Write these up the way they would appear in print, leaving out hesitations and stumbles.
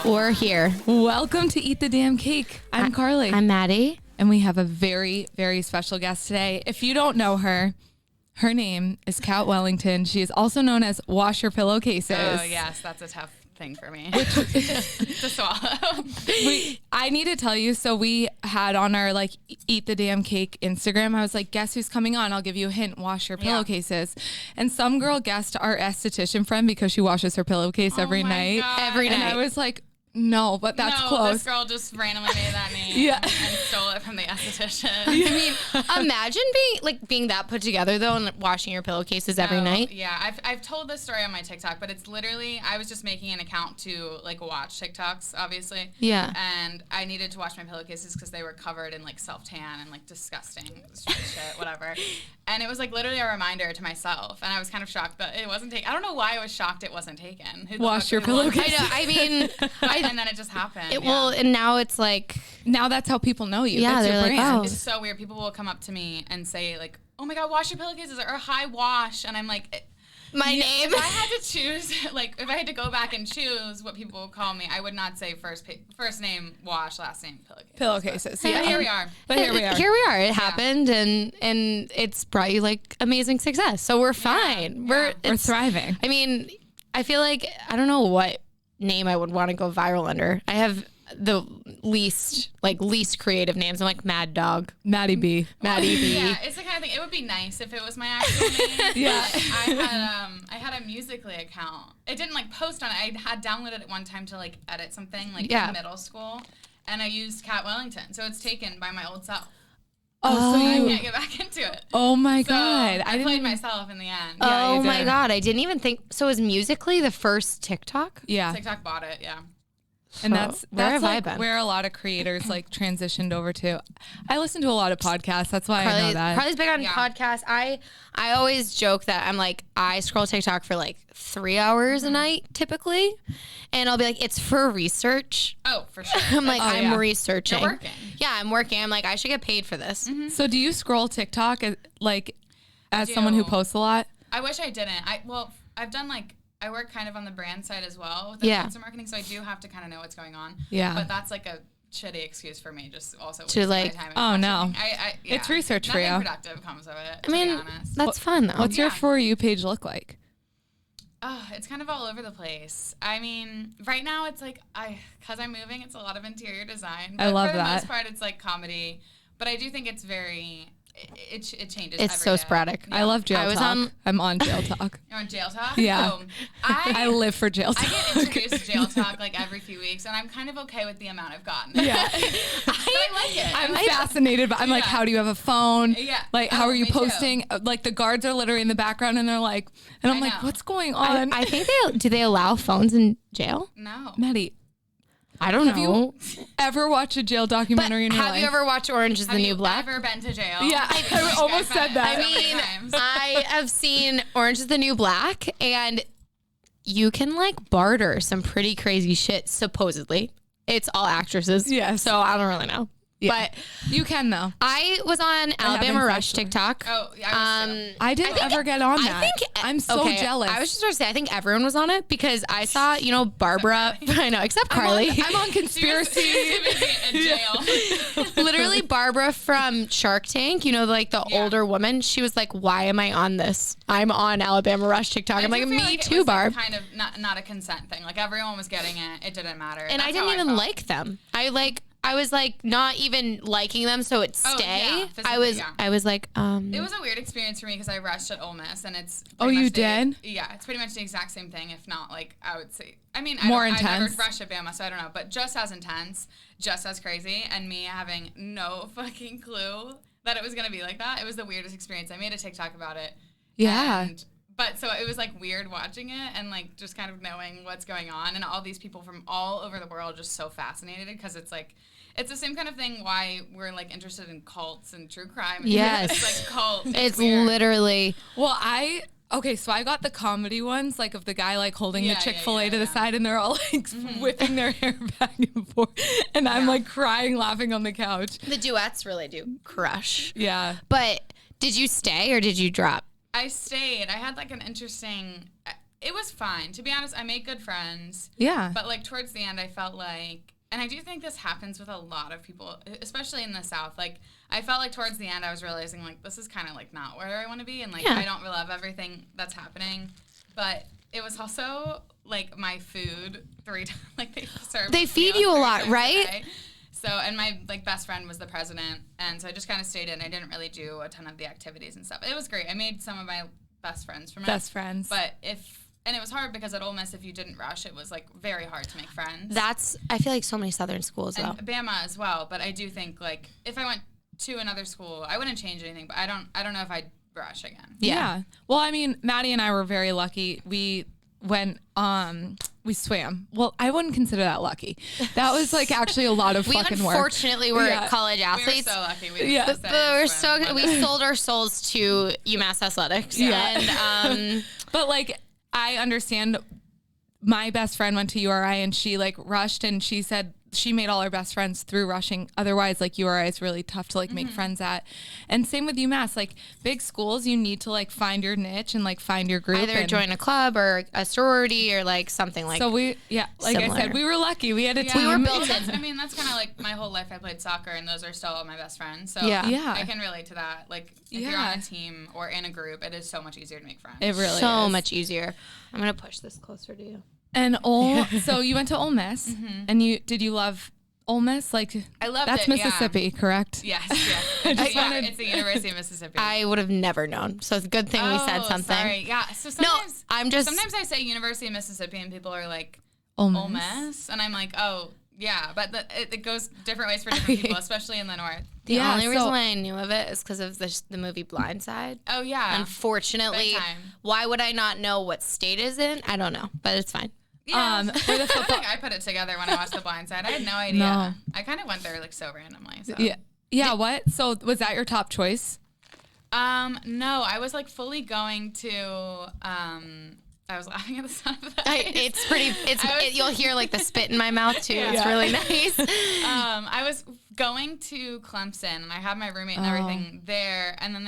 We're here. Welcome to Eat the Damn Cake. I'm Carly. I'm Maddie. And we have a very, very special guest today. If you don't know her, her name is Kat Wellington. She is also known as Wash Your Pillowcases. Oh, yes. That's a tough thing for me to swallow. I need to tell you, so we had on our Eat the Damn Cake Instagram, I was like, guess who's coming on? I'll give you a hint, wash your pillowcases. And some girl guessed our esthetician friend because she washes her pillowcase every night. God. Every night. And I was like, no, but that's no, close. This girl just randomly made that name Yeah. and stole it from the esthetician. I mean, imagine being that put together though and washing your pillowcases every night. Yeah, I've told this story on my TikTok, but it's literally I was just making an account to watch TikToks, obviously. Yeah. And I needed to wash my pillowcases because they were covered in self-tan and disgusting shit, whatever. And it was literally a reminder to myself, and I was kind of shocked that it wasn't taken. I don't know why I was shocked it wasn't taken. Who the Wash fuck your would want pillowcase. I know. I mean, and then it just happened. and now it's like, Now that's how people know you. Yeah, That's your they're like, brand. oh. It's so weird. People will come up to me and say "Oh my God, wash your pillowcases," or "Hi, wash," and I'm like, my name. If I had to choose, if I had to go back and choose what people would call me, I would not say first name wash, last name Pillowcases. But, Yeah. here we are. But here we are. Here we are. It happened, and it's brought you amazing success. So we're fine. Yeah. We're thriving. I mean, I feel like I don't know what name I would want to go viral under. I have the least creative names. I'm like Mad Dog, Maddie B. Maddie B. Yeah, it's the kind of thing. It would be nice if it was my actual name. Yeah. I had a Musical.ly account. It didn't post on it. I had downloaded it one time to edit something Yeah. in middle school, and I used Kat Wellington, so it's taken by my old self. Oh, so I you. can't get back into it. Oh my So God. I didn't played even- myself in the end. Yeah, Oh you my did. God, I didn't even think. So is Musical.ly the first TikTok? Yeah. TikTok bought it, yeah. And that's Where have I like been? where a lot of creators transitioned over to. I listen to a lot of podcasts. That's why I know that. Carly's big on Yeah. podcasts. I always joke that I'm I scroll TikTok for 3 hours a night typically, and I'll be like, it's for research. Oh, for sure. I'm like, I'm yeah. researching. You're working. Yeah, I'm working. I'm like, I should get paid for this. So do you scroll TikTok as someone who do. posts a lot? I wish I didn't. I've done I work kind of on the brand side as well with Yeah. influencer marketing, so I do have to kind of know what's going on. Yeah. But that's a shitty excuse for me, just also To, wasting my time and oh, no. watching. Yeah. It's research for Nothing you. productive comes of it, I mean, to be honest. that's fun though. What's your Yeah. For You page look like? Oh, it's kind of all over the place. I mean, right now it's because I'm moving, it's a lot of interior design. But I love for the that. most part, it's comedy. But I do think it's very, it changes It's every so day. sporadic. I love jail I was talk. on- I'm on jail talk. You're on jail talk? Yeah. Oh, I live for jail I talk. get introduced to jail talk every few weeks, and I'm kind of okay with the amount I've gotten. Yeah. But I like it. I'm fascinated, but I'm like, Yeah. how do you have a phone? Yeah. How Oh, are you me too. posting? The guards are literally in the background, and they're like, and I'm I like, know. what's going on? I think do they allow phones in jail? No. Maddie, I don't have know. you ever watched a jail But documentary in your have life? you ever watched Orange is Have the you New Black? ever been to jail? Yeah, I almost said that. I So many mean, times. I have seen Orange is the New Black, and you can barter some pretty crazy shit, supposedly. It's all actresses. Yes. So I don't really know. Yeah. But You can though. I was on Alabama haven't Rush sexually. TikTok. Oh, yeah, I was too. I didn't ever get on that. I think I'm so okay, jealous. I was just going to say, I think everyone was on it because I saw, Barbara. I know, except Carly. I'm on conspiracy. She was in jail. Literally, Barbara from Shark Tank, the Yeah. older woman, she was like, why am I on this? I'm on Alabama Rush TikTok. I'm I like, do feel me it too, was, Barb. kind of not a consent thing. Everyone was getting it. It didn't matter. And I That's how didn't even felt. like them. I was not even liking them, so it'd Oh, stay. yeah, I was physically, I was like, It was a weird experience for me because I rushed at Ole Miss, and it's Oh, pretty you much did? Yeah, it's pretty much the exact same thing, if not I would say. I mean, More I never intense? rushed at Bama, so I don't know, but just as intense, just as crazy, and me having no fucking clue that it was gonna be like that. It was the weirdest experience. I made a TikTok about it. Yeah. But so it was weird watching it and just kind of knowing what's going on, and all these people from all over the world just so fascinated because it's it's the same kind of thing why we're interested in cults and true crime. Yes. It's cult. it's weird. literally Well, so I got the comedy ones, of the guy holding the Yeah, Chick-fil-A yeah, to the yeah. side, and they're all whipping their hair back and forth, and I'm crying, laughing on the couch. the duets really do crush. Yeah. But did you stay or did you drop? I stayed. I had an interesting. it was fine. To be honest, I made good friends. Yeah. But like towards the end, I felt like, and I do think this happens with a lot of people, especially in the South. Like I felt like towards the end, I was realizing like this is kind of like not where I want to be, and like I don't love everything that's happening. But it was also like my food 3 times. Like they feed you a lot, right? So, and my like best friend was the president, and so I just kind of stayed in. I didn't really do a ton of the activities and stuff. It was great. I made some of my best friends from it. Best friends. But and it was hard because at Ole Miss, if you didn't rush, it was like very hard to make friends. I feel like so many Southern schools though. And Bama as well. But I do think like if I went to another school, I wouldn't change anything. But I don't know if I'd rush again. Yeah. Well, I mean, Maddie and I were very lucky. We went, we swam. Well, I wouldn't consider that lucky. That was like actually a lot of fucking work. Unfortunately, we're college athletes. We were so lucky. We sold our souls to UMass Athletics. Yeah. And, but like, I understand my best friend went to URI and she like rushed and she said she made all her best friends through rushing. Otherwise, like URI is really tough to like make friends at. And same with UMass, like big schools, you need to like find your niche and like find your group. Either join a club or a sorority or like something like. So like similar. I said, we were lucky. We had a team. We were built in. I mean, that's kind of like my whole life. I played soccer, and those are still all my best friends. So yeah, I can relate to that. Like if you're on a team or in a group, it is so much easier to make friends. It really so is. much easier. I'm gonna push this closer to you. And so you went to Ole Miss, and did you love Ole Miss? Like I loved that's it. Mississippi, correct? Yes. It's the University of Mississippi. I would have never known. So it's a good thing we said something. Sorry. Yeah. So sometimes sometimes I say University of Mississippi and people are like Ole Miss, and I'm like, oh yeah, but it goes different ways for different people, especially in the North. The only reason why I knew of it is because of the movie Blindside. Oh yeah. Unfortunately, why would I not know what state is in? I don't know, but it's fine. Yeah, for the football, I put it together when I watched The Blind Side. I had no idea. No. I kind of went there like so randomly. So. Yeah. What? So was that your top choice? No, I was like fully going to. I was laughing at the sound of that. It's pretty. You'll hear like the spit in my mouth too. Yeah. It's really nice. I was going to Clemson, and I had my roommate and everything there, and then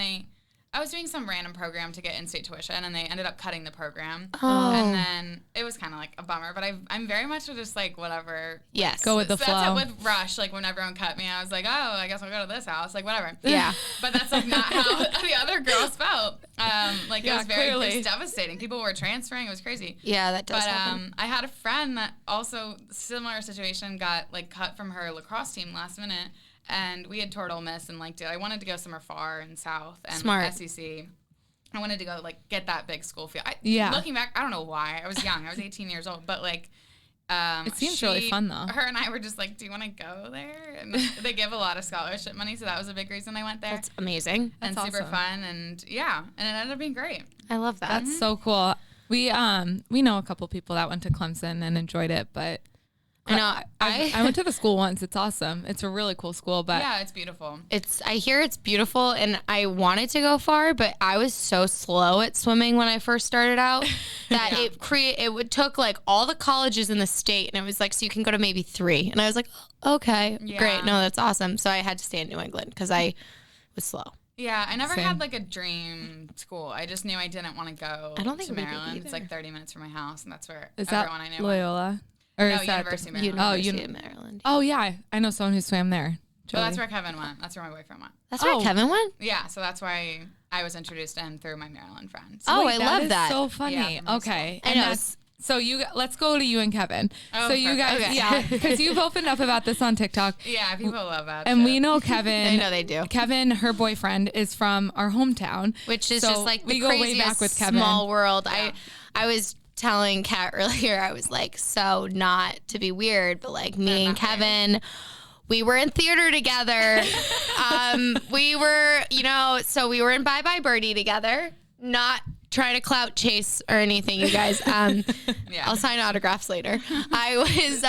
I was doing some random program to get in-state tuition, and they ended up cutting the program. And then it was kind of like a bummer, but I'm very much just like whatever. Yes. Go with the flow. That's it with Rush. Like when everyone cut me, I was like, oh, I guess I'll go to this house. Like whatever. Yeah. But that's like not how the other girls felt. It was very clearly. It was devastating. People were transferring. It was crazy. Yeah, that does happen. I had a friend that also similar situation got like cut from her lacrosse team last minute. And we had toured Ole Miss and liked it. I wanted to go somewhere far in South and SEC. I wanted to go like get that big school feel. Looking back, I don't know why. I was young. I was 18 years old, but like it seems really fun though. Her and I were just like, do you want to go there? And they give a lot of scholarship money, so that was a big reason I went there. That's amazing. And super fun, and and it ended up being great. I love that. That's so cool. We know a couple people that went to Clemson and enjoyed it, but I know. I went to the school once. It's awesome. It's a really cool school, but yeah, it's beautiful. I hear it's beautiful, and I wanted to go far, but I was so slow at swimming when I first started out that it took like all the colleges in the state, and it was like, so you can go to maybe 3, and I was like, okay, great, no, that's awesome. So I had to stay in New England because I was slow. Yeah, I never had like a dream school. I just knew I didn't want to go to Maryland. It's like 30 minutes from my house, and that's where everyone I knew Loyola? went. Or no, is that University of Maryland. University of Maryland. Oh, yeah. I know someone who swam there. So that's where Kevin went. That's where my boyfriend went. That's where Kevin went? Yeah, so that's why I was introduced to him through my Maryland friends. Oh, I love that. So funny. Yeah, okay. I know. So let's go to you and Kevin. Oh, so you guys, because you've opened up about this on TikTok. Yeah, people love that. And we know Kevin. I know they do. Kevin, her boyfriend, is from our hometown, which is just like we the go way craziest back with Kevin. Small world. Yeah. I was telling Kat earlier, I was like, so not to be weird, but like me and Kevin, we were in theater together. We were, so we were in Bye Bye Birdie together, not trying to clout chase or anything, you guys. I'll sign autographs later. I was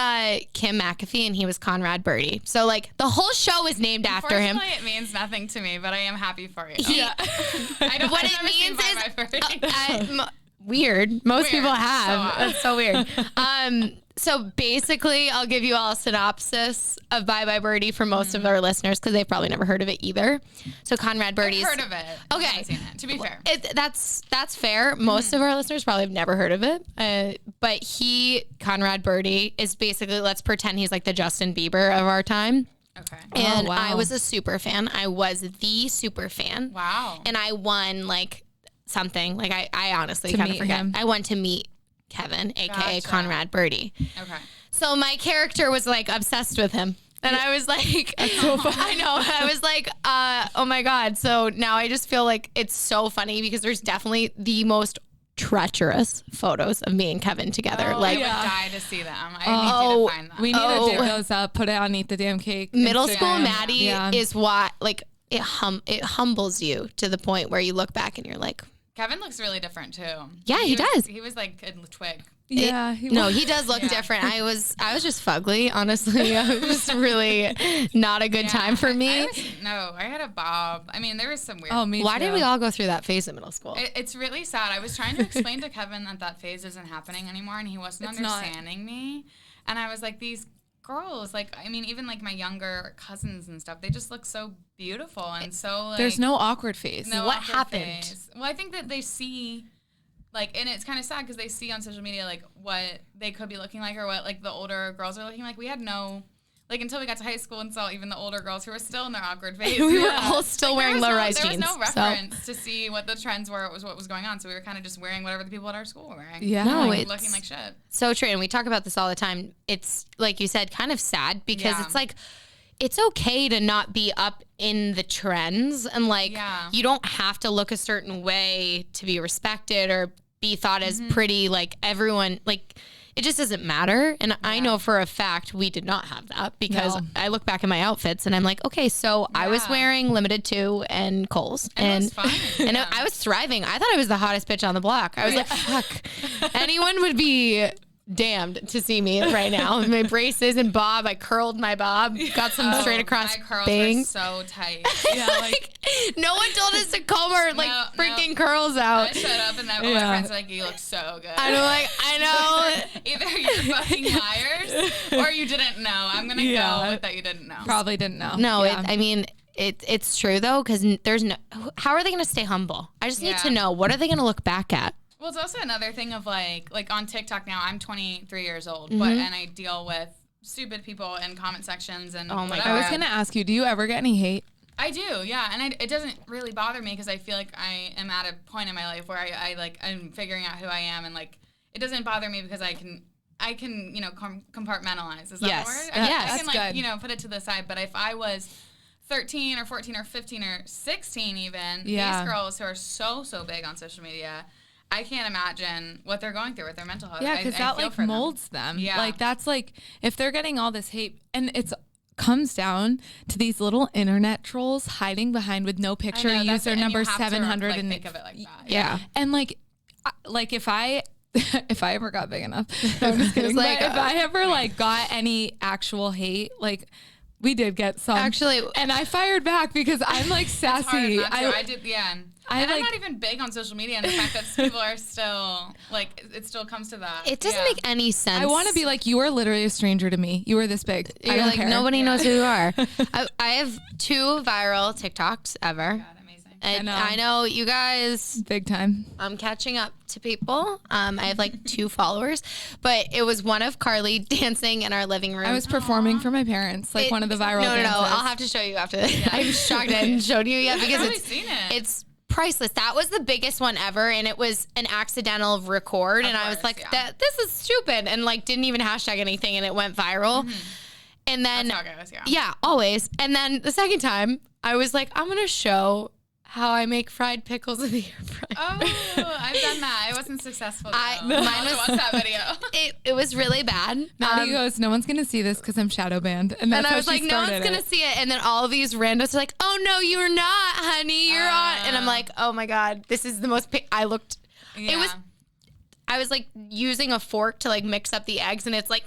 Kim McAfee and he was Conrad Birdie. So like the whole show was named after him. It means nothing to me, but I am happy for you. Yeah. What it means is weird. Most people have. That's so weird. So basically, I'll give you all a synopsis of Bye Bye Birdie for most of our listeners because they've probably never heard of it either. So Conrad Birdie's... I've heard of it. Okay. I haven't seen it, to be fair. That's fair. Most of our listeners probably have never heard of it. But Conrad Birdie, is basically, let's pretend he's like the Justin Bieber of our time. Okay. And wow. I was a super fan. I was the super fan. Wow. And I won like something. Like I honestly To kind of meet forget. him. I went to meet Kevin, aka Gotcha. Conrad Birdie. Okay. So my character was like obsessed with him. And I was like, I know. I was like, oh my God. So now I just feel like it's so funny because there's definitely the most treacherous photos of me and Kevin together. Oh, like I would die to see them. I need you to find them. We need to dig those up, put it on Eat the Damn Cake. middle school Instagram. Maddie Yeah. is what, like, it humbles you to the point where you look back and you're like, Kevin looks really different too. Yeah, he does. He was like a twig. Yeah. no, he does look different. I was just fugly, honestly. I was just really not a good time for me. I had a bob. I mean, there was some weird. Oh, me Why too. did we all go through that phase in middle school? It's really sad. I was trying to explain to Kevin that phase isn't happening anymore, and he wasn't understanding me. And I was like, these girls, like, I mean, even like my younger cousins and stuff, they just look so beautiful and so like. There's no awkward phase. no What awkward happened? phase. Well, I think that they see. Like, and it's kind of sad because they see on social media, like, what they could be looking like or what, like, the older girls are looking like. We had no, like, until we got to high school and saw even the older girls who were still in their awkward phase. We were all still wearing low-rise jeans. There was no so. reference to see what the trends were, what was going on. So we were kind of just wearing whatever the people at our school were wearing. Yeah. No, Like, it's looking like shit. so true. And we talk about this all the time. It's, like you said, kind of sad because Yeah. it's like, it's okay to not be up in the trends. And, like, Yeah. you don't have to look a certain way to be respected or be thought as pretty. Like, everyone, like, it just doesn't matter. And I know for a fact we did not have that because I look back at my outfits and I'm like, okay, so I was wearing Limited 2 and Kohl's. And it was fine. And Yeah. I was thriving. I thought I was the hottest bitch on the block. I was like, fuck. Anyone would be damned to see me right now. My braces and bob. I curled my bob. Got some straight across My curls bangs. were so tight. Yeah, like No one told us to comb our like No, freaking curls out. I showed up and all my friends were like, you look so good. I'm like, I know. Either you're fucking liars or you didn't know. I'm going to go with that you didn't know. probably didn't know. No, Yeah. I mean, it's true though, because there's no. How are they going to stay humble? I just need to know, what are they going to look back at? Well, it's also another thing of like on TikTok now, I'm 23 years old, but and I deal with stupid people in comment sections and my whatever. I was going to ask you, do you ever get any hate? I do, yeah, and it doesn't really bother me because I feel like I am at a point in my life where I'm figuring out who I am, and like it doesn't bother me because I can compartmentalize. Is that Yes. the word? Yes. I can That's good. put it to the side. But if I was 13 or 14 or 15 or 16 even, Yeah. these girls who are so big on social media, I can't imagine what they're going through with their mental health. Yeah, because I that feel like for them. molds them. Yeah. Like that's like if they're getting all this hate and it's comes down to these little internet trolls hiding behind with no picture, I know, that's user it, and number you have to, 700 like, and think of it like that. Yeah. And like if I if I ever got big enough, no, I'm just kidding. like, But if I ever like got any actual hate, like we did get some Actually- and I fired back because I'm like It's hard sassy. not to. I did, yeah. And I'm like- not even big on social media, and the fact that people are still like, it still comes to that. It doesn't Yeah. make any sense. I want to be like, you are literally a stranger to me. You are this big. I You're don't like, care. nobody knows who you are. I have 2 viral TikToks ever. God, amazing. And I know. I know you guys, Big time. I'm catching up to people. I have like 2 followers, but it was one of Carly dancing in our living room. I was performing for my parents, like one of the viral No, dances. I'll have to show you after this. I'm shocked I hadn't showed you yet because I've probably it's seen it. it's priceless. That was the biggest one ever, and it was an accidental record, and I was course, like, yeah. this is stupid, and like didn't even hashtag anything, and it went viral. And then That's how it goes, yeah. yeah, always. And then the second time, I was like, I'm gonna show how I make fried pickles in the air fryer. Oh, I've done that. I wasn't successful. Though. Mine I'll have to was- watch that video. It was really bad. Maddie goes, no one's going to see this because I'm shadow banned. And that's And I how was she like, no started one's gonna it. see it. And then all of these randos are like, oh no, you're not, honey, you're on. And I'm like, oh my god, this is the most. I looked. Yeah. I was like using a fork to like mix up the eggs, and it's like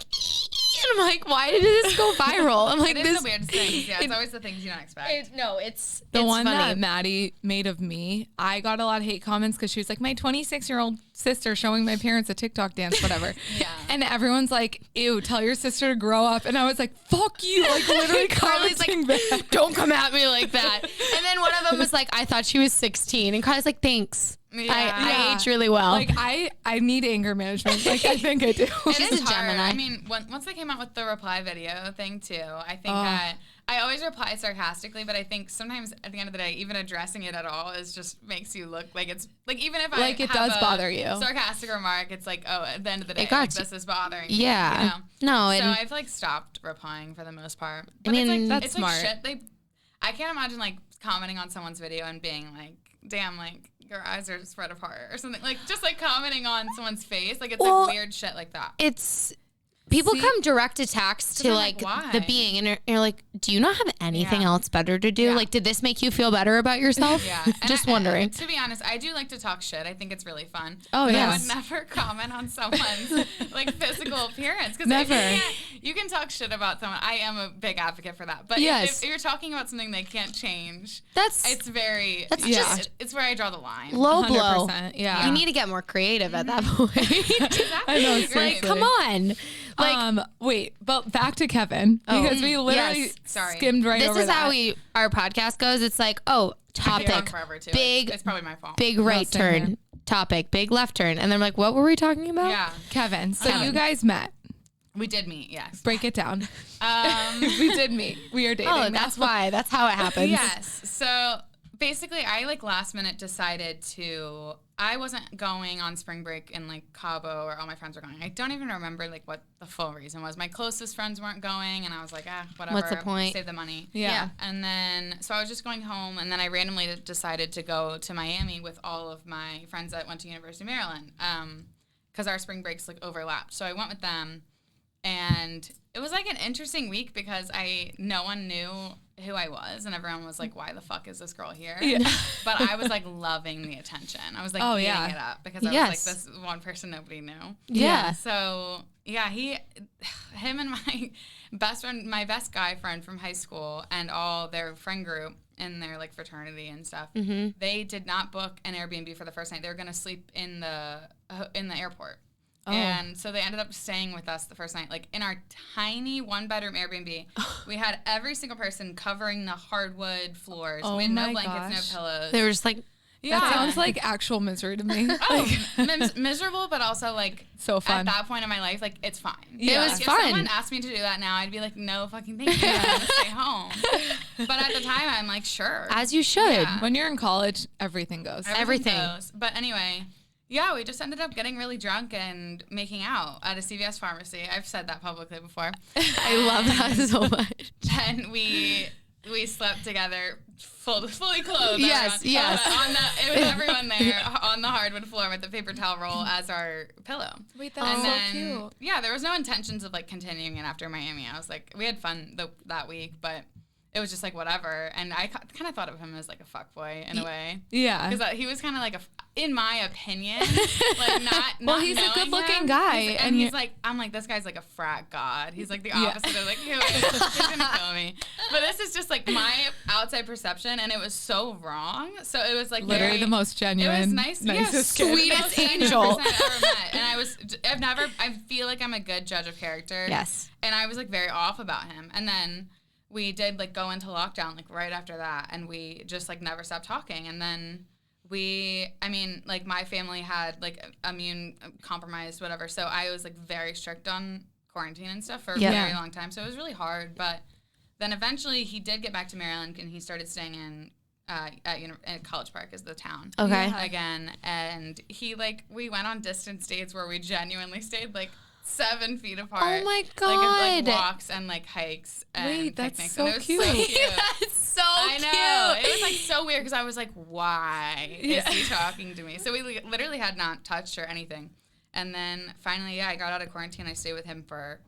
And I'm like, why did this go viral? I'm like, It is the weirdest things. Yeah, it's always the things you don't expect. It's The one funny. that Maddie made of me, I got a lot of hate comments because she was like, my 26-year-old sister showing my parents a TikTok dance, whatever. Yeah. And everyone's like, ew, tell your sister to grow up. And I was like, fuck you. Like, literally Carly's commenting like, back. don't come at me like that. And then one of them was like, I thought she was 16. And Carly's like, thanks. Yeah. I age really well. Like, I need anger management. Like, I think I do. It is a hard. Gemini. I mean, once they came out with the reply video thing too, I think that I always reply sarcastically, but I think sometimes at the end of the day, even addressing it at all is just makes you look like it's like even if Like, I it have does a bother you. sarcastic remark, it's like, oh, at the end of the day, got like, you. this is bothering me. Yeah. You know? No, So and I've like stopped replying for the most part. I But mean, it's like, that's it's smart. Like shit. I can't imagine like commenting on someone's video and being like, damn, like your eyes are spread apart or something. Like just like commenting on someone's face. Like it's Well, like weird shit like that. it's people See? come direct attacks to I'm like like, the why? being, and you're like, do you not have anything Yeah. else better to do? Yeah. Like, did this make you feel better about yourself? Yeah. And Just I- wondering. To be honest, I do like to talk shit. I think it's really fun. Oh, but yes. I would never comment on someone's like physical appearance because Never. you can talk shit about someone. I am a big advocate for that. But Yes. if you're talking about something they can't change, That's it's very That's Yeah. just it's where I draw the line. low blow. 100%. Yeah. You need to get more creative at that point. Exactly. I know, You're seriously. right. Come on. Like, Wait, but back to Kevin because we literally yes. Sorry. skimmed right this over is that. how our podcast goes. It's like, oh, I could go on topic, forever, too. big, It's probably my fault. big right same turn, here. topic, big left turn. And they're like, what were we talking about? Yeah. Kevin. So Kevin. you guys met. We did meet, yes. Break it down. We We did meet. We are dating. Oh, now. that's why. That's how it happens. Yes. So basically, I like last minute decided to. I wasn't going on spring break in like Cabo where all my friends were going. I don't even remember like what the full reason was. My closest friends weren't going, and I was like, whatever. What's the point? Save the money. Yeah. And then so I was just going home, and then I randomly decided to go to Miami with all of my friends that went to University of Maryland, because our spring breaks like overlapped. So I went with them. And it was like an interesting week because no one knew who I was, and everyone was like, why the fuck is this girl here? Yeah. But I was like loving the attention. I was like Oh, eating yeah. it up because I Yes. was like this one person nobody knew. Yeah. So yeah, him and my best friend, my best guy friend from high school, and all their friend group in their like fraternity and stuff, they did not book an Airbnb for the first night. They were gonna sleep in the airport. Oh. And so they ended up staying with us the first night, like in our tiny one-bedroom Airbnb. We had every single person covering the hardwood floors. Oh we had no my blankets, gosh. no pillows. They were just like, Yeah. That sounds like actual misery to me. Miserable, but also like So fun. At that point in my life, like it's fine. Yeah. It was Like, fun. If someone asked me to do that now, I'd be like, no fucking thank you. I'm gonna stay home. But at the time, I'm like, sure. as you should. Yeah. When you're in college, everything goes. Everything. goes. But anyway, yeah, we just ended up getting really drunk and making out at a CVS pharmacy. I've said that publicly before. I love that so much. And we slept together, fully clothed. Yes, everyone. yes. It was everyone there on the hardwood floor with the paper towel roll as our pillow. Wait, And that's so then, cute. yeah, there was no intentions of like continuing it after Miami. I was like, we had fun that week, but it was just like whatever. And I kind of thought of him as like a fuckboy in a way. Yeah. Because he was kind of like in my opinion, like not. Well, he's a knowing good-looking him, guy, and and he's you- like, I'm like, this guy's like a frat god. He's like the Yeah. opposite of like, he's gonna kill me. But this is just like my outside perception, and it was so wrong. So it was like Literally very, the most genuine, It was nice, nicest yeah, kid. sweetest most angel. 100% I've ever met. And I feel like I'm a good judge of character. Yes. And I was like very off about him. And then we did like go into lockdown like right after that, and we just like never stopped talking. And then like my family had like immune compromised, whatever. So I was like very strict on quarantine and stuff for a very long time. So it was really hard. But then eventually he did get back to Maryland, and he started staying in at College Park is the town. Okay. Yeah. Again, and we went on distance dates where we genuinely stayed like 7 feet apart. Oh my Like God. walks and like hikes and Wait, that's picnics. so and it was cute. So cute. That's so I cute. know. It was like so weird because I was like, why is he talking to me? So we literally had not touched or anything. And then finally, I got out of quarantine. I stayed with him for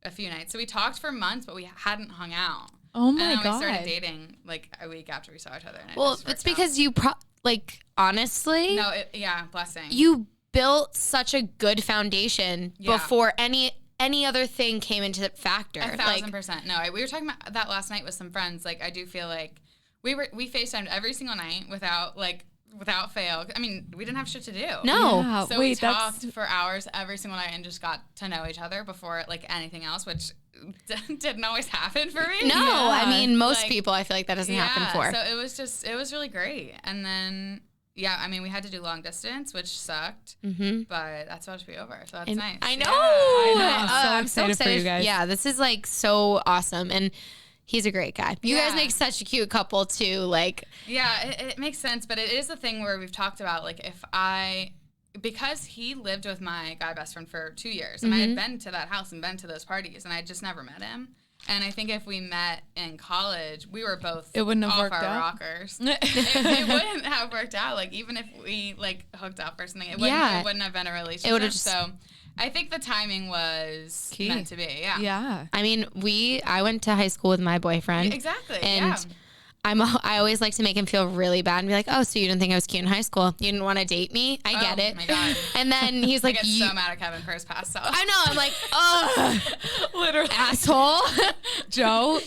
a few nights. So we talked for months, but we hadn't hung out. Oh my and then God. we started dating like a week after we saw each other. And it Well, just it's worked out. because you honestly, No, blessing. you built such a good foundation Yeah. before any any other thing came into the factor. 1,000%. No, we were talking about that last night with some friends. Like, I do feel like we FaceTimed every single night without fail. I mean, we didn't have shit to do. No. Yeah, So we talked for hours every single night and just got to know each other before like anything else, which didn't always happen for me. No, Yeah. I mean, most people, I feel like that doesn't happen for. So it was really great. And then, yeah, I mean, we had to do long distance, which sucked, but that's supposed to be over. So that's nice. I know. I'm so excited for you guys. Yeah, this is like so awesome. And he's a great guy. You guys Yeah. make such a cute couple too. Like, Yeah, it makes sense, but it is a thing where we've talked about, like, because he lived with my guy best friend for 2 years, and I had been to that house and been to those parties, and I just never met him. And I think if we met in college, we were both It wouldn't have off worked our out. rockers. it wouldn't have worked out. Like, even if we, like, hooked up or something, it wouldn't have been a relationship. It would've just- So I think the timing was Key. meant to be. Yeah. Yeah. I mean, I went to high school with my boyfriend. Exactly. And yeah. I always like to make him feel really bad and be like, oh, so you didn't think I was cute in high school? You didn't want to date me? I get it. Oh my God. And then he's I like, get so mad at Kevin for his past self. I know. I'm like, oh, Literally. asshole. Joe,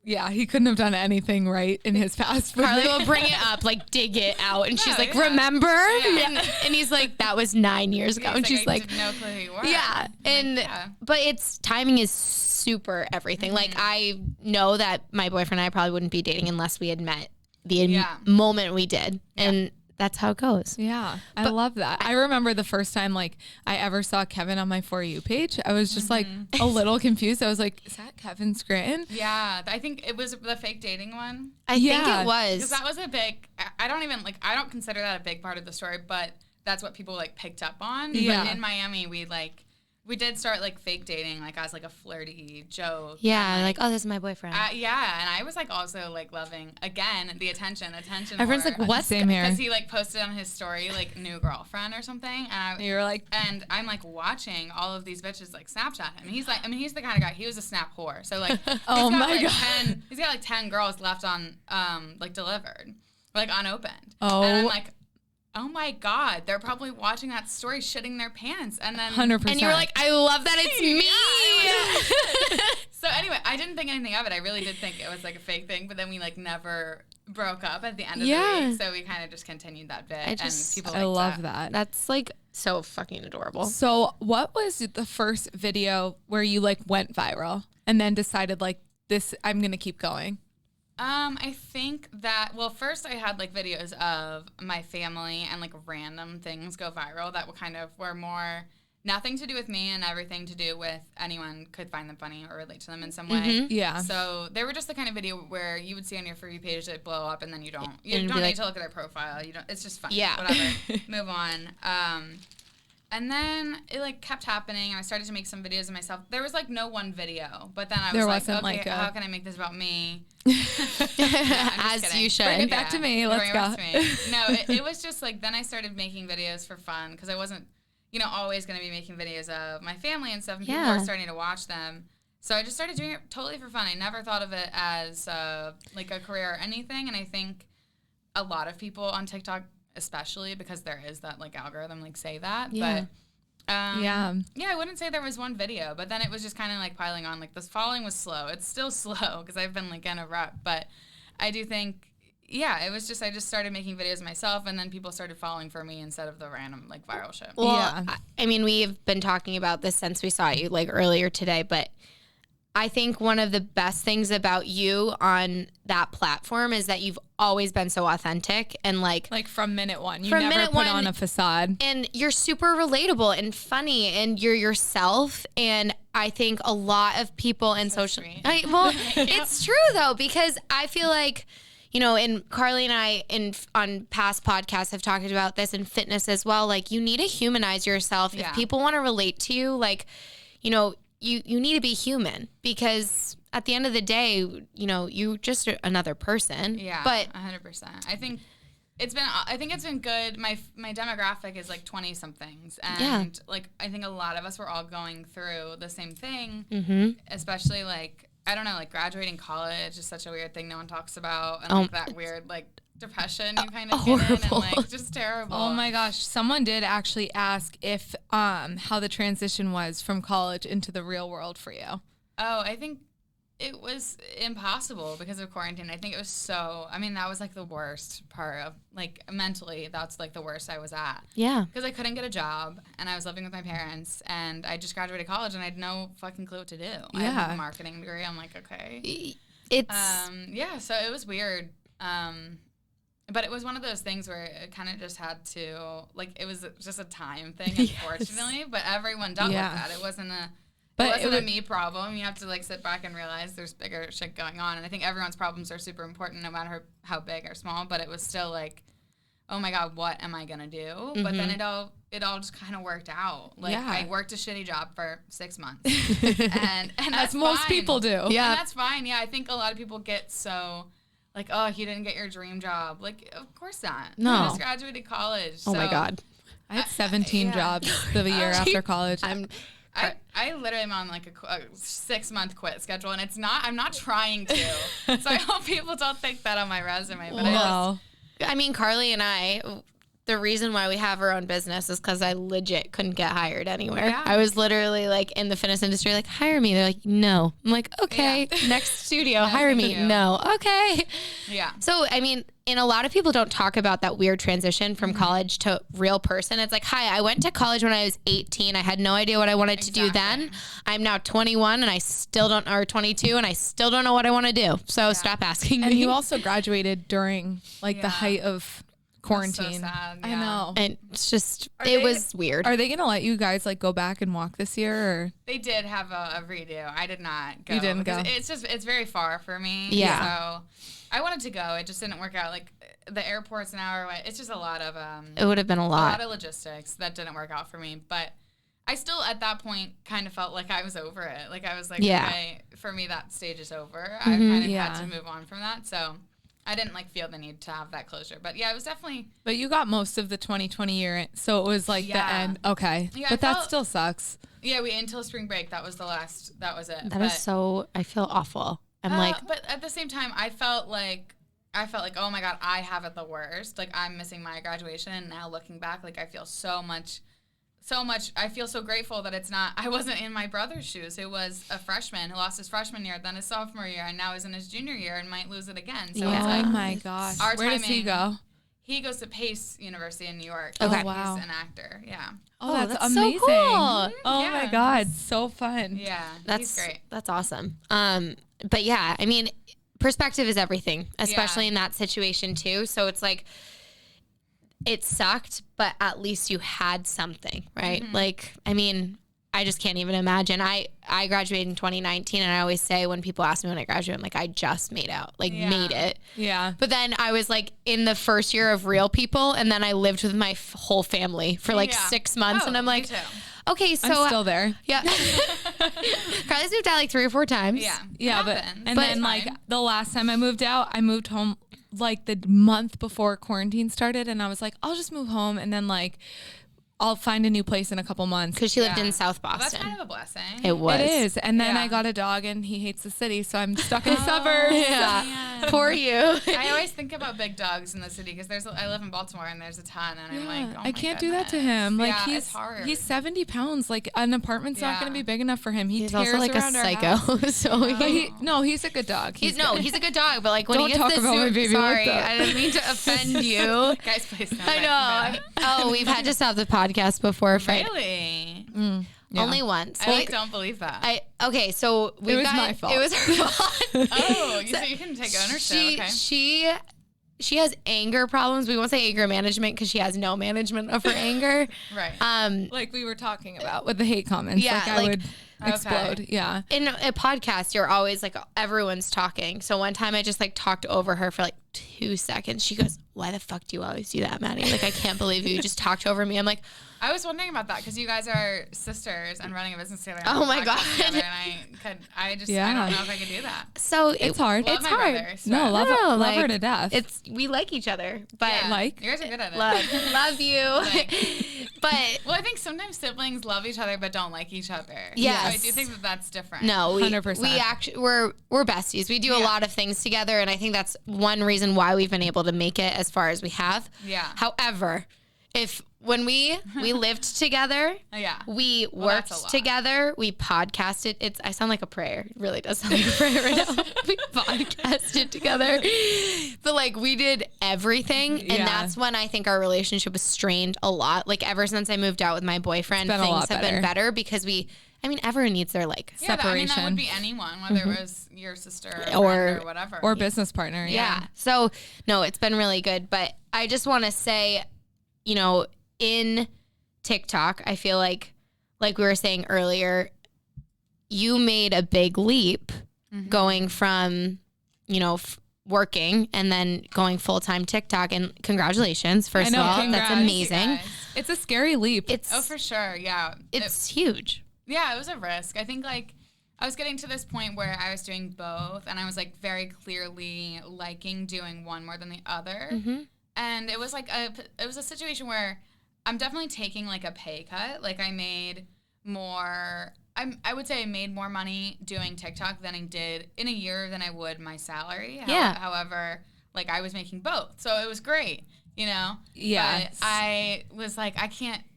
yeah, he couldn't have done anything right in his past. Carly will bring it up, like dig it out. And she's like, yeah. remember? Yeah. And he's like, that was 9 years ago. And she's I like, did no clue who you were. yeah. And, yeah. but it's timing is super everything. Like, I know that my boyfriend and I probably wouldn't be dating unless we had met the moment we did. And that's how it goes. Yeah, I love that. I remember the first time like I ever saw Kevin on my For You page. I was just like a little confused. I was like, is that Kevin Scranton? Yeah, I think it was the fake dating one. I think Yeah. it was. Because that was a big, I don't consider that a big part of the story, but that's what people like picked up on. Yeah. But in Miami, we did start like fake dating, like as like a flirty joke. Yeah, And, like, oh, this is my boyfriend. yeah, and I was like also like loving again the attention. Everyone's like, what's Same here. Because he like posted on his story like new girlfriend or something, and You were like, and I'm like watching all of these bitches like Snapchat him. He's like, I mean, he's the kind of guy. He was a Snap whore. So like, Oh he's got, my like, God. he's got like 10 girls left on like delivered, like unopened. Oh. And I'm like, oh my God, they're probably watching that story shitting their pants, and then 100%. and you were like, I love that it's me. So anyway, I didn't think anything of it. I really did think it was like a fake thing, but then we like never broke up at the end of the week, so we kind of just continued that bit. And people I liked love that. That's like so fucking adorable. So what was the first video where you like went viral and then decided like this, I'm going to keep going? I think that, well, first I had like videos of my family and like random things go viral that were more nothing to do with me and everything to do with anyone could find them funny or relate to them in some way. Yeah. So they were just the kind of video where you would see on your For You page it blow up and then you don't And need be like, to look at their profile. It's just funny. Yeah. Whatever. Move on. And then it like kept happening, and I started to make some videos of myself. There was like no one video, but then I There was wasn't, like, okay, like, a- how can I make this about me? As you should. Bring it back to me. Let's Bring it go. back to me. No, it was just like, then I started making videos for fun because I wasn't, always going to be making videos of my family and stuff, and people were starting to watch them. So I just started doing it totally for fun. I never thought of it as like a career or anything, and I think a lot of people on TikTok, especially because there is that like algorithm, like say that. Yeah. But Yeah, I wouldn't say there was one video, but then it was just kind of like piling on. Like this following was slow. It's still slow because I've been like in a rut, but I do think, it was just, I just started making videos myself, and then people started following for me instead of the random like viral shit. Well, Yeah. I mean, we've been talking about this since we saw you like earlier today, but I think one of the best things about you on that platform is that you've always been so authentic and like from minute one. You From never minute put one- on a facade. and you're super relatable and funny and you're yourself. And I think a lot of people in social, sweet. it's true though, because I feel like, and Carly and I on past podcasts have talked about this in fitness as well. Like you need to humanize yourself. Yeah. If people want to relate to you, like, you need to be human because at the end of the day, you're just another person. Yeah, But 100%. I think it's been good. My demographic is like 20 somethings, and like I think a lot of us were all going through the same thing, especially like, I don't know, like graduating college is such a weird thing no one talks about, and like that weird like depression you kind of get in, and horrible. like just terrible. Oh my gosh, someone did actually ask if how the transition was from college into the real world for you. Oh, I think it was impossible because of quarantine. I think it was that was like the worst part of, like, mentally, that's like the worst I was at. Yeah. Because I couldn't get a job and I was living with my parents and I just graduated college and I had no fucking clue what to do. I had a marketing degree. I'm like, okay. So it was weird. But it was one of those things where it kind of just had to, like, it was just a time thing, unfortunately, but everyone dealt with that. It wasn't a me problem. You have to, like, sit back and realize there's bigger shit going on. And I think everyone's problems are super important no matter how big or small. But it was still like, oh my God, what am I gonna do? Mm-hmm. But then it all just kind of worked out. Like, I worked a shitty job for 6 months, and that's most fine. people do. Yeah, and that's fine. Yeah, I think a lot of people get so, like, oh, you didn't get your dream job. Like, of course not. No, you just graduated college. Oh my God, I had 17 jobs the year after college. I literally am on like a 6-month quit schedule, and I'm not trying to. So I hope people don't think that on my resume. But I mean, Carly and I, the reason why we have our own business is because I legit couldn't get hired anywhere. Yeah. I was literally like in the fitness industry, like, hire me. They're like, no. I'm like, okay, next studio, hire me. No, okay. Yeah. So, I mean, and a lot of people don't talk about that weird transition from college to real person. It's like, hi, I went to college when I was 18. I had no idea what I wanted to do then. I'm now 21 and I still don't, or 22, and I still don't know what I want to do. So stop asking me. And you also graduated during like the height of quarantine. So sad, I know. And it's just, it was weird. Are they going to let you guys like go back and walk this year? Or? They did have a redo. I did not go. You didn't go? It's very far for me. Yeah. So I wanted to go. It just didn't work out. Like, the airport's an hour away. It's just a lot of it would have been a lot of logistics that didn't work out for me. But I still at that point kind of felt like I was over it. Like, I was like, okay, for me that stage is over. I kind of had to move on from that. So I didn't like feel the need to have that closure. But yeah, it was definitely. But you got most of the 2020 year, so it was like the end. Okay, yeah, but that still sucks. Yeah, until spring break. That was the last. That was it. That is so. I feel awful. I'm like, but at the same time, I felt like, oh my God, I have it the worst. Like, I'm missing my graduation, and now looking back, like, I feel so much. I feel so grateful that I wasn't in my brother's shoes, who was a freshman who lost his freshman year, then his sophomore year, and now is in his junior year and might lose it again. So it's like, oh my gosh. Where does he go? He goes to Pace University in New York. Okay. Oh, wow. He's an actor. Yeah. Oh, that's so amazing. cool. Oh my God. So fun. Yeah. He's great. That's awesome. But yeah, I mean, perspective is everything, especially in that situation too. So it's like, it sucked, but at least you had something, right? Mm-hmm. Like, I mean, I just can't even imagine. I graduated in 2019, and I always say when people ask me when I graduated, I'm like, I just made made it. Yeah. But then I was like in the first year of real people, and then I lived with my whole family for like 6 months, and I'm like, okay, so I'm still there. Yeah. Carly's moved out like 3 or 4 times. Yeah. Yeah, but then like the last time I moved out, I moved home like the month before quarantine started, and I was like, I'll just move home, and then like I'll find a new place in a couple months. Because she lived in South Boston. That's kind of a blessing. It was. It is. And then I got a dog, and he hates the city, so I'm stuck in the suburbs. Yeah. Poor you. I always think about big dogs in the city because I live in Baltimore, and there's a ton, and I'm like, oh my I can't do that to him. Like, it's hard. He's 70 pounds. Like, an apartment's not going to be big enough for him. He's tears also like around a our psycho. house. So he's a good dog. He's a good dog, but like when Don't he gets talk about my baby sorry, like that. I didn't mean to offend you. Guys, please don't. I know. We've had to stop the podcast before. Really? Only once. I don't believe that. Okay, so it was my fault. It was her fault. Oh, so you can take ownership. Okay. She has anger problems. We won't say anger management because she has no management of her anger. Right. Like we were talking about with the hate comments. Yeah, like I would explode. Okay. Yeah. In a podcast, you're always like, everyone's talking. So one time I just like talked over her for like 2 seconds. She goes, why the fuck do you always do that, Maddie? Like, I can't believe you just talked over me. I'm like, I was wondering about that because you guys are sisters and running a business together. Oh my God. And I I don't know if I could do that. So it's hard. Love It's my hard. brothers, No, but- love her to death. We like each other, but Yeah, you guys are good at it. love you. But well, I think sometimes siblings love each other but don't like each other. Yes. So I do think that that's different. no, we 100%. we actually we're besties. We do a lot of things together, and I think that's one reason why we've been able to make it as far as we have. Yeah. However, when we lived together, Yeah. we Well, that's a worked lot. together, we podcasted. I sound like a prayer. It really does sound like a prayer right now. We podcasted together. But like we did everything. And Yeah. that's when I think our relationship was strained a lot. Like ever since I moved out with my boyfriend, It's been a things lot have been better. better because everyone needs their like Yeah, that would separation. be anyone, whether it was your sister or, Or- friend or whatever. or business partner. Yeah. So, no, it's been really good. But I just want to say, in TikTok, I feel like we were saying earlier, you made a big leap going from, working and then going full-time TikTok. And congratulations, first I know, of all. congrats. That's amazing. You guys. It's a scary leap. It's For sure. Yeah. it's huge. Yeah, it was a risk. I think like I was getting to this point where I was doing both and I was like very clearly liking doing one more than the other. And it was like it was a situation where I'm definitely taking like a pay cut. Like I made more I would say I made more money doing TikTok than I did in a year than I would my salary. Yeah. However, like I was making both. So it was great, Yeah. But I was like,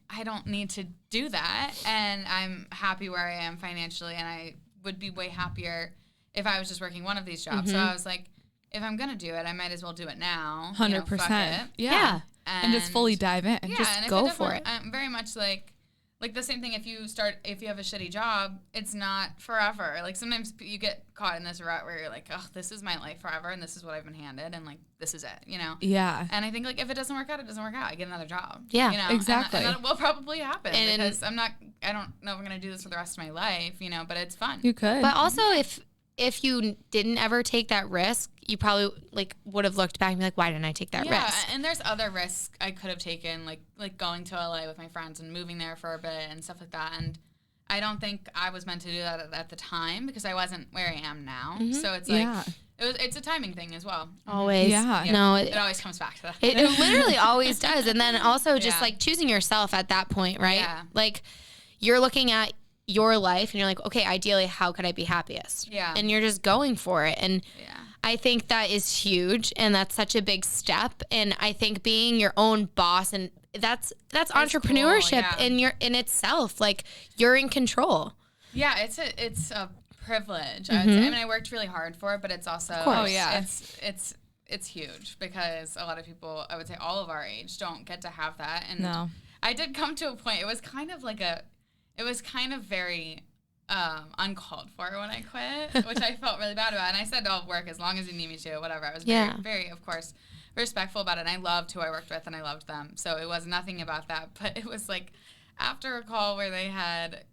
I don't need to do that. And I'm happy where I am financially. And I would be way happier if I was just working one of these jobs. So I was like, if I'm going to do it, I might as well do it now. 100%. Fuck it. Yeah. And just fully dive in. Yeah, Just and if go it for doesn't- it. I'm very much like the same thing if you have a shitty job, it's not forever. Like sometimes you get caught in this rut where you're like, oh, this is my life forever and this is what I've been handed and like this is it, Yeah. And I think like if it doesn't work out, it doesn't work out. I get another job. Yeah, exactly. And that will probably happen And- because I don't know if I'm gonna do this for the rest of my life, but it's fun. You could. But also, if you didn't ever take that risk, you probably would have looked back and be like, why didn't I take that Yeah, risk? and there's other risks I could have taken, like going to LA with my friends and moving there for a bit and stuff like that. And I don't think I was meant to do that at the time because I wasn't where I am now. So it's like it's a timing thing as well. Always. Yeah. No, It always comes back to that. it literally always does. And then also just Yeah. choosing yourself at that point, right? Yeah. Like you're looking at your life and you're like, okay, ideally, how could I be happiest? Yeah. And you're just going for it. And Yeah. I think that is huge and that's such a big step. And I think being your own boss and that's entrepreneurship yeah. in itself. Like you're in control. Yeah, it's a privilege. I would say. I mean, I worked really hard for it, but it's also course. Oh, yeah. it's huge because a lot of people, I would say all of our age, don't get to have that. And No. I did come to a point. It was kind of very uncalled for when I quit, which I felt really bad about. And I said, I'll work as long as you need me to, whatever. I was very, very, of course, respectful about it. And I loved who I worked with and I loved them. So it was nothing about that. But it was like after a call where they had,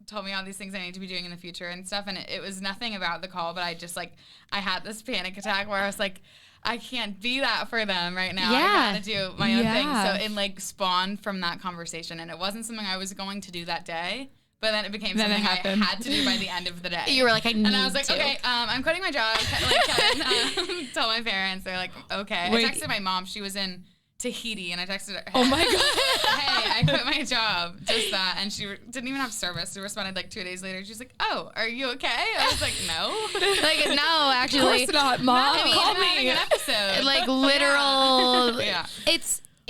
told me all these things I need to be doing in the future and stuff. And it was nothing about the call, but I just I had this panic attack where I was like, I can't be that for them right now. Yeah. I gotta do my own thing. Yeah. So it spawned from that conversation. And it wasn't something I was going to do that day. But then it became Then it something I happened. had to do by the end of the day. You were like, I need to. And I was like, okay, I'm quitting my job. Kevin told my parents. They're like, okay. Wait. I texted my mom. She was in Tahiti, and I texted her. Oh my God. Hey, I quit my job. Just that. And she didn't even have service. She responded 2 days later. She's like, oh, are you okay? I was like, no. No, actually. Of course not, Mom. I mean, Call I'm having me. an episode. Literal. Yeah.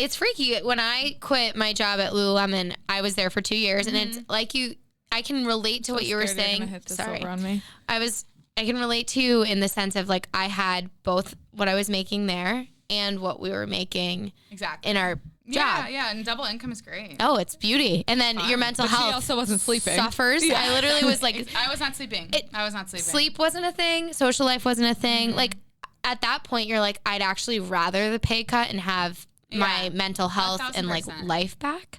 It's freaky. When I quit my job at Lululemon, I was there for 2 years, and it's like I can relate to what you were Scared you're saying. gonna hit this Sorry, over on me. I can relate to you in the sense of I had both what I was making there and what we were making Exactly. in our job. Yeah, and double income is great. Oh, it's beauty. And then your mental But health she also wasn't sleeping. suffers. Yeah. I literally was like, I was not sleeping. I was not sleeping. sleep wasn't a thing. Social life wasn't a thing. At that point, you're like, I'd actually rather the pay cut and have my mental health and 1000%. life back.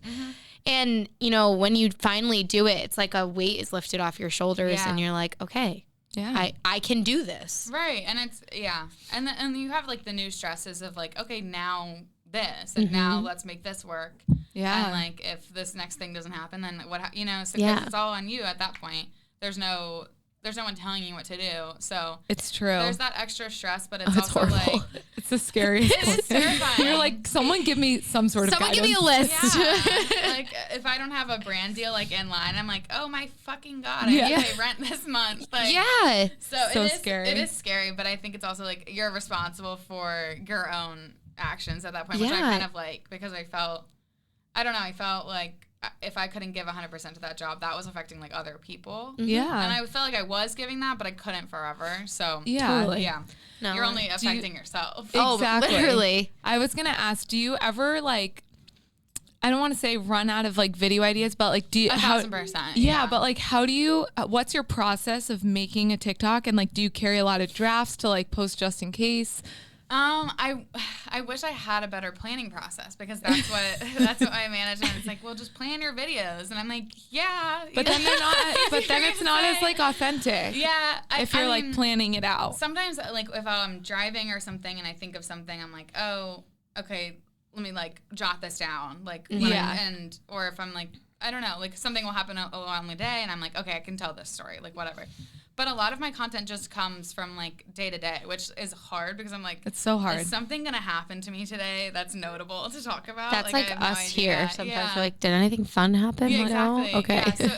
And, when you finally do it, it's like a weight is lifted off your shoulders Yeah. and you're like, okay, Yeah. I can do this. Right, and it's and you have the new stresses of okay, now this and now let's make this work. Yeah. And if this next thing doesn't happen, then what so 'cause Yeah. it's all on you at that point. There's no there's no one telling you what to do. So it's true. there's that extra stress, but it's It's also horrible. like, It's the scariest. it's terrifying. You're like, someone give me some sort of Someone guidance. give me a list. Yeah. Like, if I don't have a brand deal, like, in line, I'm like, oh, my fucking God, I have to pay rent this month. Like, Yeah. So So it is scary. It is scary, but I think it's also, like, you're responsible for your own actions at that point, which I Yeah. kind of like, because I felt like if I couldn't give 100% to that job, that was affecting, like, other people. Yeah. And I felt like I was giving that, but I couldn't forever. So, Yeah. Totally. yeah. No. You're only affecting yourself. Oh, Exactly. literally. I was going to ask, do you ever like, I don't want to say run out of like video ideas, but like, do you, 1,000%. yeah, but like, how do you, what's your process of making a TikTok? And like, do you carry a lot of drafts to like post just in case? I wish I had a better planning process, because that's what my management's like, well, just plan your videos. And I'm like, yeah. But then they're not, but then it's not as like authentic. Yeah. If you're like planning it out. Sometimes, like, if I'm driving or something and I think of something, I'm like, oh, okay, let me like jot this down. Like, or if I'm like, I don't know, like something will happen along the day and I'm like, okay, I can tell this story, like whatever. But a lot of my content just comes from like day to day, which is hard because I'm like, it's so hard. Is something going to happen to me today that's notable to talk about? That's I like have no us idea. here. Sometimes Yeah. we're like, did anything fun happen? Yeah, now? exactly. Okay.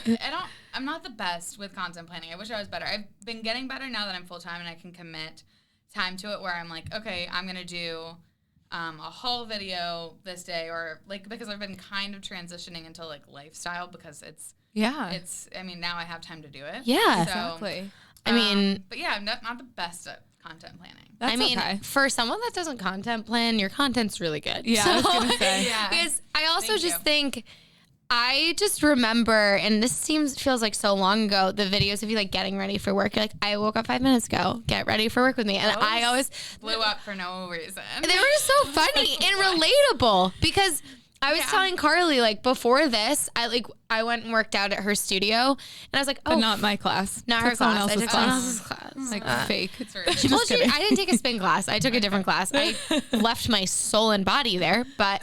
Yeah, so I'm not the best with content planning. I wish I was better. I've been getting better now that I'm full time and I can commit time to it, where I'm like, okay, I'm going to do a haul video this day, or like, because I've been kind of transitioning into like lifestyle, because it's I mean, now I have time to do it. Yeah. So, Exactly. I mean, but yeah, I'm not the best at content planning. That's I mean, okay. for someone that doesn't content plan, your content's really good. Yeah, I was gonna say. Yeah. Because I also Thank just you. think, I just remember, and this feels like so long ago, the videos of you like getting ready for work. You're like, I woke up 5 minutes ago. Get ready for work with me. And I always blew up for no reason. They were so funny and relatable, because I was telling Carly, like, before this, I went and worked out at her studio, and I was like, oh, But not my class. not Took her someone class. I else's took someone class. else's class. Like fake. It's rude. Well, I didn't take a spin class. I took a different class. I left my soul and body there, but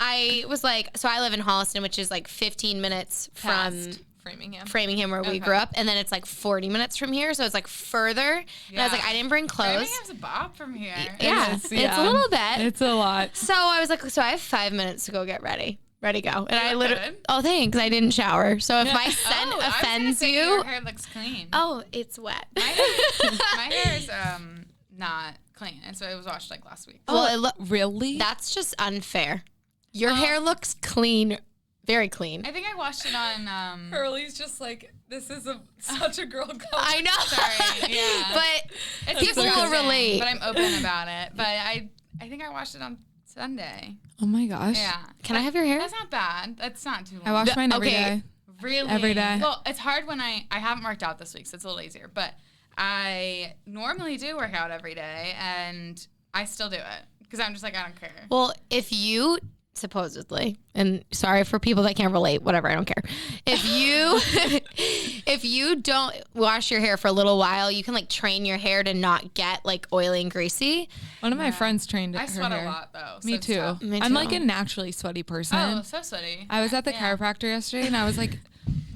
I was like, so I live in Holliston, which is like 15 minutes from Past Framingham, where we grew up, and then it's like 40 minutes from here, so it's like further. And I was like, I didn't bring clothes. Framinham's a bop from here. Yeah, It is, it's a little bit. It's a lot. So I was like, so I have 5 minutes to go get ready. Ready, go. And I look literally, good. oh, thanks. I didn't shower. So if my scent I was gonna offends say you, your hair looks clean. oh, it's wet. My hair is not clean, and so it was washed like last week. Well, Really? that's just unfair. Your hair looks clean, very clean. I think I washed it on. Hurley's just like, this is such a girl code. I know. Sorry, yeah. But It's people will disgusting, relate. But I'm open about it. But I think I washed it on Sunday. Oh my gosh. Yeah. Can I have your hair? That's not bad. That's not too long. I wash mine every Okay. day. Really? Every day. Well, it's hard when I haven't worked out this week, so it's a little easier. But I normally do work out every day, and I still do it because I'm just like, I don't care. Well, if you supposedly, and sorry for people that can't relate, whatever, I don't care. If you if you don't wash your hair for a little while, you can like train your hair to not get like oily and greasy. One of my friends trained I her sweat hair. a lot though. So Me it's too. tough. Me I'm too. like a naturally sweaty person. Oh, so sweaty. I was at the Yeah. chiropractor yesterday and I was like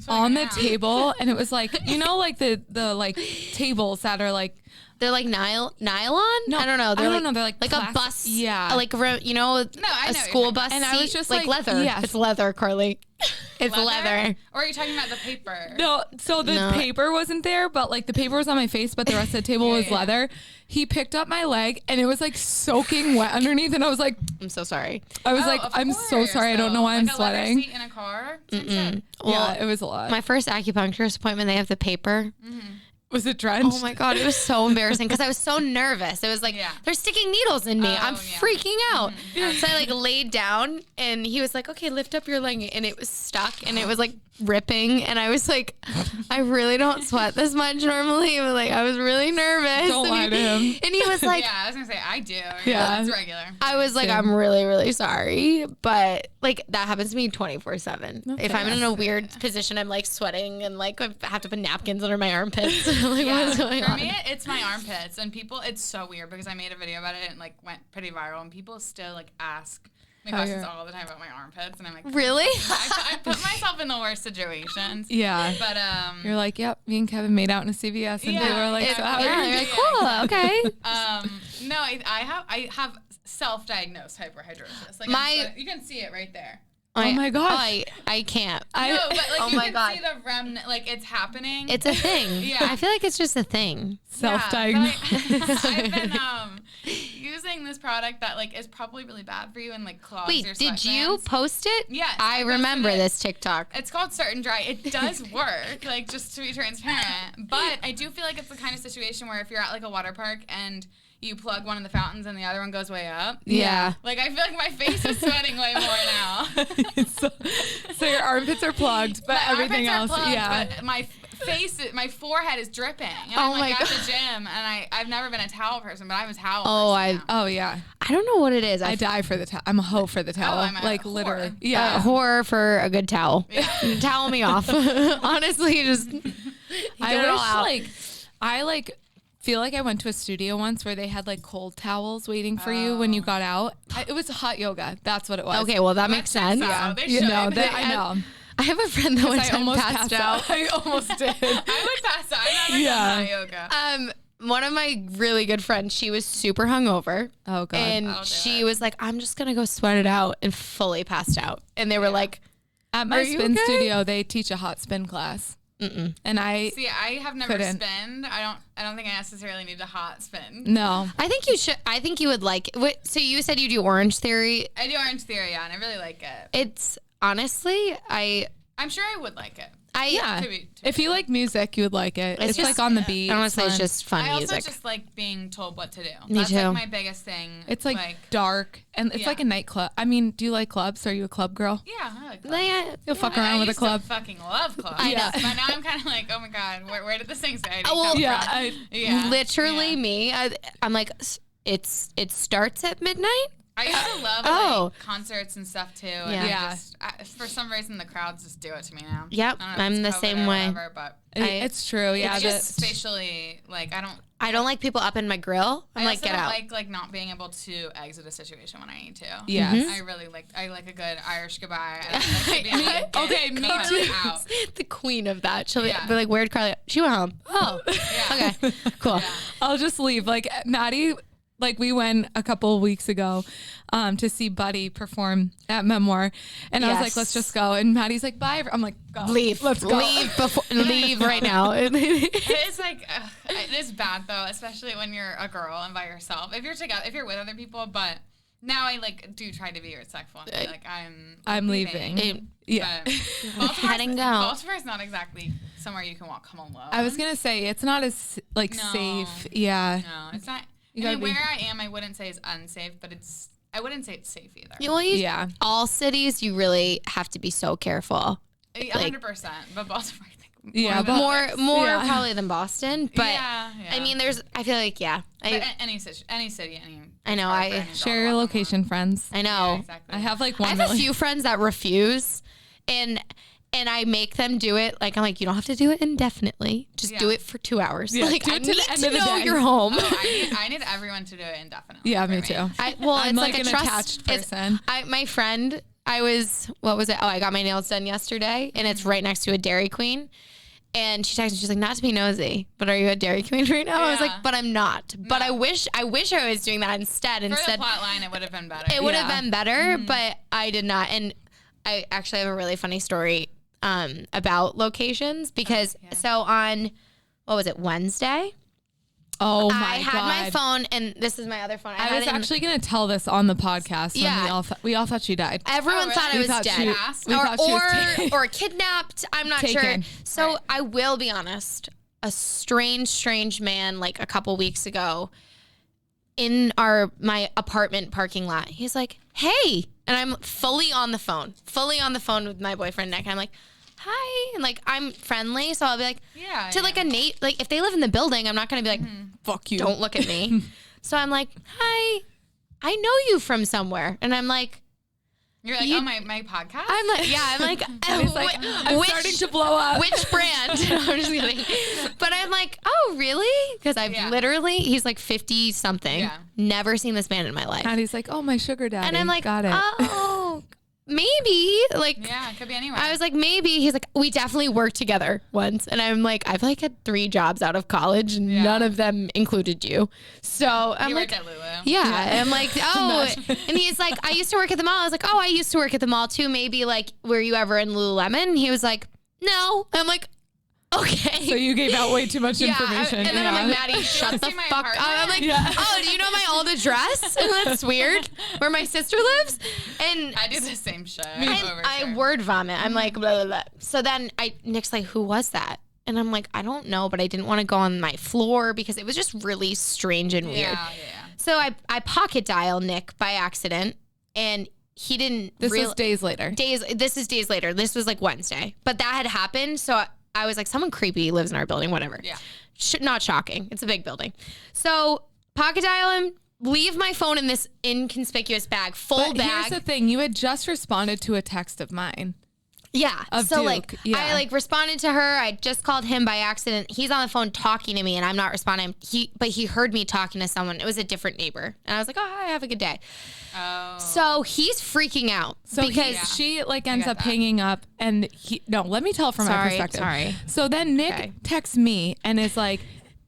Sweating on the now. table and it was like, you know, like the like tables that are like, They're like nylon? No, I don't know. They're I don't like, know. They're like a plastic- bus. yeah. Like, you know, I a know what school you're bus talking about. And I was seat, just like like, leather. yes. It's leather, Carly. It's leather. Or are you talking about the paper? no, so the No. paper wasn't there, but like the paper was on my face, but the rest of the table was yeah. leather. He picked up my leg and it was like soaking wet underneath. And I was like, I'm so sorry. Oh, I'm so sorry. I don't know why I'm like a leather sweating. seat in a car. Same shit. Well, Yeah, it was a lot. my first acupuncturist appointment, they have the paper. Was it drenched? Oh my God, it was so embarrassing because I was so nervous. It was like, Yeah. they're sticking needles in me. I'm Oh, yeah. freaking out. So I like laid down and he was like, okay, lift up your leg. And it was stuck and it was like ripping. And I was like, I really don't sweat this much normally. But like, I was really nervous. Don't lie to him. And he was like, Yeah, I was gonna say I do. Yeah. It's regular. I was like, Same. I'm really, really sorry. But like that happens to me 24/7. If I'm in a weird position, I'm like sweating and like I have to put napkins under my armpits. Like, what is going For on? me, it's my armpits, and people. It's so weird because I made a video about it and like went pretty viral, and people still like ask My questions all the time about my armpits, and I'm like, Really? I put myself in the worst situations. Yeah. But you're like, yep, me and Kevin made out in a CVS, and they were like, so how are you? You're like, cool, okay. No, I have self-diagnosed hyperhidrosis. Like you can see it right there. Oh my gosh. I can't. No, but like oh you my can God. see the remnant, like it's happening. It's a thing. Yeah. I feel like it's just a thing. Self-diagnosed. Yeah, I've been using this product that like is probably really bad for you and like clogs your Wait, sweat did you glands. post it? Yes, I posted remember it. this TikTok. It's called Certain Dry. It does work, like just to be transparent. But I do feel like it's the kind of situation where if you're at like a water park and you plug one of the fountains and the other one goes way up. Yeah. Like I feel like my face is sweating way more now. so your armpits are plugged, but My everything else, armpits are plugged, yeah. But my forehead is dripping. And Oh I'm like my at God. the gym, and I've never been a towel person, but I'm a towel person now. Oh yeah. I don't know what it is. I die for the towel. I'm a hoe for the towel. I'm a like whore. literally. Yeah, Yeah. horror for a good towel. Yeah. Towel me off. Honestly, just I get it all out. wish I feel like I went to a studio once where they had like cold towels waiting for you when you got out. It was hot yoga. That's what it was. Okay, well that makes sense. Yeah. They You should. know, I know. I have a friend that one I time almost passed out. I almost did. I would pass out. I've never done hot yoga. One of my really good friends, she was super hungover. Oh, God. And I'll do she it. was like, I'm just going to go sweat it out, and fully passed out. And they were like, At my Are you spin okay? studio, they teach a hot spin class. And I See, I have never couldn't. spinned. I don't think I necessarily need a hot spin. no. I think you should, I think you would like it. Wait, so you said you do Orange Theory. I do Orange Theory, yeah, and I really like it. It's honestly, I'm sure I would like it. Yeah. To be If you like music, you would like it. It's just- like on the beat. I don't want to say it's fun. just fun I also music. just like being told what to do. Me That's too. like my biggest thing. It's like dark and it's Yeah. like a nightclub. I mean, do you like clubs? Are you a club girl? yeah, I like clubs. Yeah. You'll fuck I around with a used to club. fucking love clubs. I know. But now I'm kind of like, oh my God, where did this anxiety Oh, well, come Yeah. from? Yeah. Literally Yeah. me. I'm like, it starts at midnight. I used to love like, concerts and stuff too. And Yeah. for some reason, the crowds just do it to me now. Yep, I don't know if I'm it's the COVID same or way. Whatever, but It's true. Yeah. it's that- just spatially, like, I don't like people up in my grill. I'm I like, also get don't out. like not being able to exit a situation when I need to. Yes. I like a good Irish goodbye. I like to be able to get Okay, me Carly too. out. The queen of that. She'll Yeah. be like, where'd Carly? She went home. Oh, Yeah. okay, cool. Yeah. I'll just leave. Like Maddie, like we went a couple of weeks ago to see Buddy perform at Memoir. And I was like, Yes. let's just go. And Maddie's like, bye. I'm like, go. Leave. Let's go. Leave before. Leave right now. It's like it is bad though, especially when you're a girl and by yourself. If you're together, if you're with other people, but now I like do try to be respectful. And be like I'm leaving. Yeah. Heading out. Baltimore's not exactly somewhere you can walk home alone. I was going to say, it's not as like No. safe. Yeah. No, it's not. I gotta mean, be- where I am, I wouldn't say is unsafe, but I wouldn't say it's safe either. Well, Yeah. all cities, you really have to be so careful. 100%. But Baltimore, I think. Yeah, than but others. More Yeah. probably than Boston, but yeah. I mean, I feel like, yeah, But any city, I know, Share your location, friends. I know. Yeah, exactly. I have like I one have a million. few friends that refuse, and I make them do it. Like, I'm like, you don't have to do it indefinitely. Just do Yeah. it for 2 hours. Yeah, like, do I it to need the end to of the know day. you're home. I need everyone to do it indefinitely. Yeah, for me too. Well, I'm it's like like an a trust attached it's- person. My friend, what was it? Oh, I got my nails done yesterday, and it's right next to a Dairy Queen. And she texted me, she's like, not to be nosy, but are you at Dairy Queen right now? I was Yeah. like, but I'm not. But I wish I was doing that instead. For the Instead, plot line, it would have been better. it would have Yeah. been better, but I did not. And I actually have a really funny story about locations because so on, what was it, Wednesday? Oh my I had God. my phone, and this is my other phone. I had was it in- actually going to tell this on the podcast. Yeah. When we all thought she died. Everyone Oh, thought I really? was We thought dead. she- we thought she was taken. or kidnapped. I'm not sure. Taken. So Right. I will be honest. A strange man, like a couple weeks ago, in my apartment parking lot, he's like, "Hey," and I'm fully on the phone with my boyfriend Nick. And I'm like, "Hi," and like I'm friendly, so I'll be like, Yeah, to like a Nate. Like if they live in the building, I'm not gonna be like, Fuck you. "Don't look at me." So I'm like, "Hi, I know you from somewhere," and I'm like. You're like, You- oh, my podcast? I'm like, yeah, I'm like, He's like, I'm starting to blow up. Which brand? No, I'm just kidding. But I'm like, oh, oh, really? Because I've literally, he's like 50 something. Yeah. Never seen this man in my life. And he's like, oh, my sugar daddy. And I'm like, got it. oh, maybe. Like, Yeah, it could be anyone. I was like, maybe. He's like, we definitely worked together once. And I'm like, I've like had 3 jobs out of college and none of them included you. So I'm you like, worked at Lulu. yeah. And I'm like, oh, and he's like, I used to work at the mall. I was like, oh, I used to work at the mall too. Maybe like, were you ever in Lululemon? He was like, no. I'm like, okay. So you gave out way too much information. And then I'm like, Maddie, shut the see my fuck up. apartment? I'm like, oh, do you know my old address? That's weird. Where my sister lives? And I do the same shit. I word vomit. I'm like, blah, blah, blah. So then Nick's like, who was that? And I'm like, I don't know, but I didn't want to go on my floor because it was just really strange and weird. Yeah. So I pocket dial Nick by accident, and he didn't. This was days later. This is days later. This was like Wednesday, but that had happened. So I was like, someone creepy lives in our building, whatever. Yeah. Not shocking. It's a big building. So pocket dial him, leave my phone in this inconspicuous bag, But bag. here's the thing. You had just responded to a text of mine. Yeah. Of So Duke, like yeah. I like responded to her. I just called him by accident. He's on the phone talking to me and I'm not responding. But he heard me talking to someone. It was a different neighbor. And I was like, oh, hi, have a good day. Oh. So he's freaking out. So because she like ends get up that. hanging up and let me tell from my perspective. Sorry. So then Nick Okay. texts me and is like,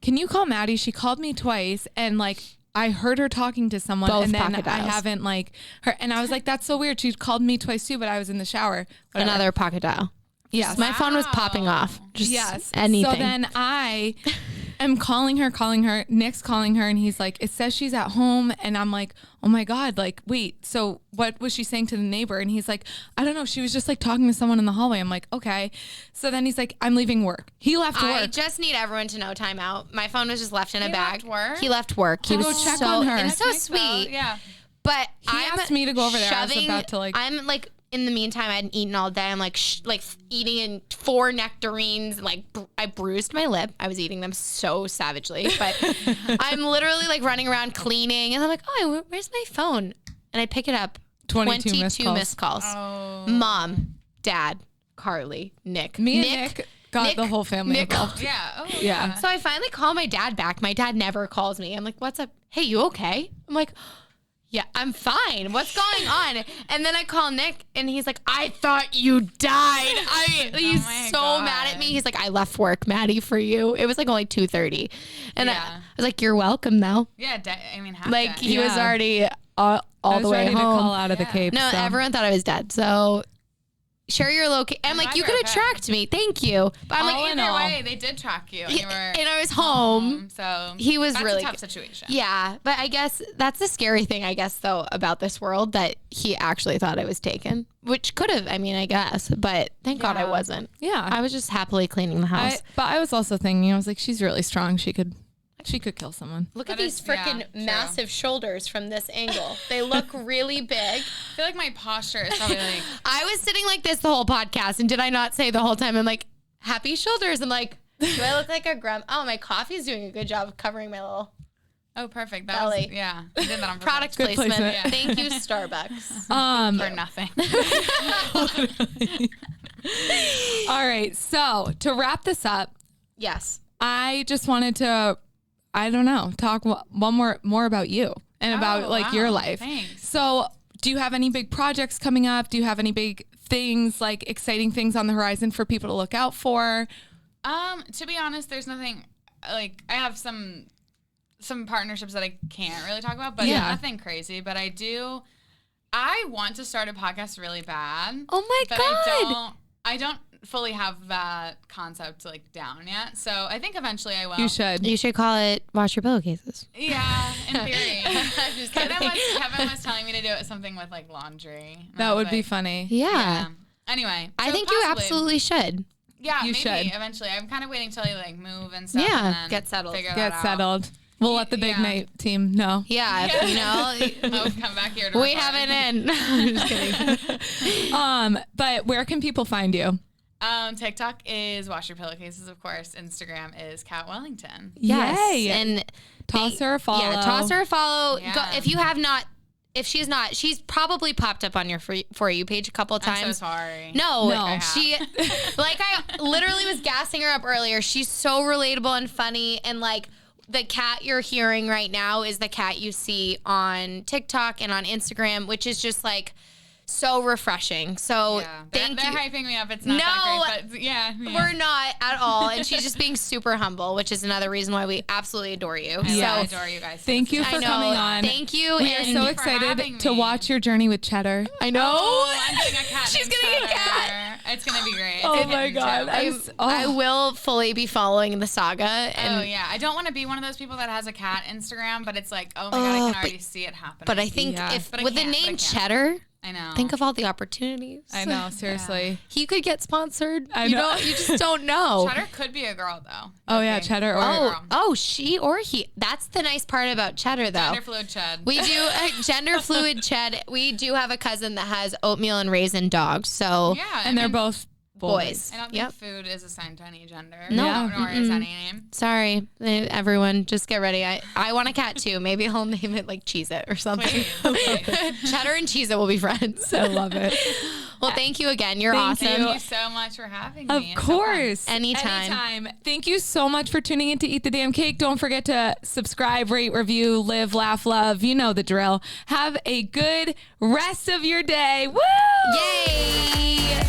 can you call Maddie? She called me twice and like I heard her talking to someone Both and then pocket I dials. haven't like her. And I was like, that's so weird. She called me twice too, but I was in the shower. Whatever. another pocket dial. Yes. My phone was popping off. Just Yes. anything. So then I am calling her. Nick's calling her and he's like, it says she's at home. And I'm like, oh my God, like, wait, so what was she saying to the neighbor? And he's like, I don't know. She was just like talking to someone in the hallway. I'm like, okay. So then he's like, I'm leaving work. He left work. I just need everyone to know timeout. My phone was just left in a He bag. left work? He left work. He To was go check so, on her. and so That's nice, sweet. though. Yeah. But He I'm asked me to go over there. I was shoving- about to, like- I'm like, in the meantime, I hadn't eaten all day. I'm like, eating in 4 nectarines. Like, I bruised my lip. I was eating them so savagely. But I'm literally like running around cleaning. And I'm like, oh, where's my phone? And I pick it up. 22 missed calls. Oh. Mom, Dad, Carly, Nick. Me and Nick got the whole family Nick involved. Yeah. Oh, Yeah. So I finally call my dad back. My dad never calls me. I'm like, what's up? Hey, you okay? I'm like, yeah, I'm fine. What's going on? And then I call Nick and he's like, I thought you died. He's my so mad at me. He's like, I left work, Maddie, for you. It was like only 2:30. And I Yeah. was like, you're welcome though. Yeah. I mean, Like he Yeah. was already all I was the way ready home. to call out of the Cape. No, so. everyone thought I was dead. So share your location. I'm like, glad you you're could have okay. tracked me. Thank you. But I'm All like, in Either all. way, they did track you, and you were. and I was home. So He was that's really a tough good. situation. Yeah, but I guess that's the scary thing, I guess, though, about this world, that he actually thought I was taken, which could have, I mean, I guess, but thank God I Yeah. wasn't. Yeah. I was just happily cleaning the house. But I was also thinking, I was like, she's really strong. She could kill someone. Look That at these is- yeah, freaking true. massive shoulders from this angle. They look really big. I feel like my posture is probably like. I was sitting like this the whole podcast, and did I not say the whole time, I'm like, happy shoulders? I'm like, do I look like a Oh, my coffee's doing a good job of covering my little Oh, perfect. That belly. was yeah. I did that on Product purpose. placement. placement. Thank you, Starbucks. For nothing. All right. So to wrap this up, Yes. I just wanted to, I don't know, talk one more about you and about Oh, like wow. your life. Thanks. So do you have any big projects coming up? Do you have any big things, like exciting things on the horizon for people to look out for? To be honest, there's nothing like I have some partnerships that I can't really talk about, but Yeah. nothing crazy. But I want to start a podcast really bad. Oh my but God. I don't fully have that concept like down yet. So I think eventually I will. You should. You should call it Wash Your Pillowcases. Yeah, in theory. I'm just Kevin kidding. was telling me to do it something with like laundry. And I That was would be like, funny. Yeah. Anyway, I so think you possibly. absolutely should. Yeah, You maybe should. eventually. I'm kind of waiting till you like move and stuff. Yeah, and then get settled. Figure that Get out. settled. We'll let the big Yeah. night team know. Yeah, if, you know, Oh, come back here. To we record. have it in. I'm just kidding. But where can people find you? TikTok is Wash Your Pillowcases, of course. Instagram is Kat Wellington. Yes. Yay. And Toss her a follow. Yeah, toss her a follow. Yeah. Go, if you have not if she's not, she's probably popped up on your For You page a couple of times. I'm so sorry. No. She, like, I literally was gassing her up earlier. She's so relatable and funny. And like, the cat you're hearing right now is the cat you see on TikTok and on Instagram, which is just like so refreshing. So they're hyping me up. It's not that great, but yeah. We're not at all. And she's just being super humble, which is another reason why we absolutely adore you. I adore you guys. Thank you for coming on. Thank you. We are so excited to watch your journey with Cheddar. I know. Oh, I'm getting a cat. She's going to get a cat. It's going to be great. Oh my God. I will fully be following the saga. And I don't want to be one of those people that has a cat Instagram, but it's like, oh my God, I can already see it happening. But I think with the name Cheddar, I know. think of all the opportunities. I know, seriously. Yeah. He could get sponsored. I know. You just don't know. Cheddar could be a girl, though. Oh, yeah, Cheddar or a girl. Oh, she or he. That's the nice part about Cheddar, though. Gender fluid Ched. We do gender fluid Ched. We do have a cousin that has oatmeal and raisin dogs. So and they're both boys. I don't think food is assigned to any gender. No. Nor is any name. Sorry, everyone. Just get ready. I want a cat too. Maybe I'll name it like Cheez-It or something. Cheddar and Cheez-It will be friends. I love it. Well, thank you again. You're awesome. Thank you so much for having me. Of course. Anytime. Thank you so much for tuning in to Eat the Damn Cake. Don't forget to subscribe, rate, review, live, laugh, love. You know the drill. Have a good rest of your day. Woo! Yay!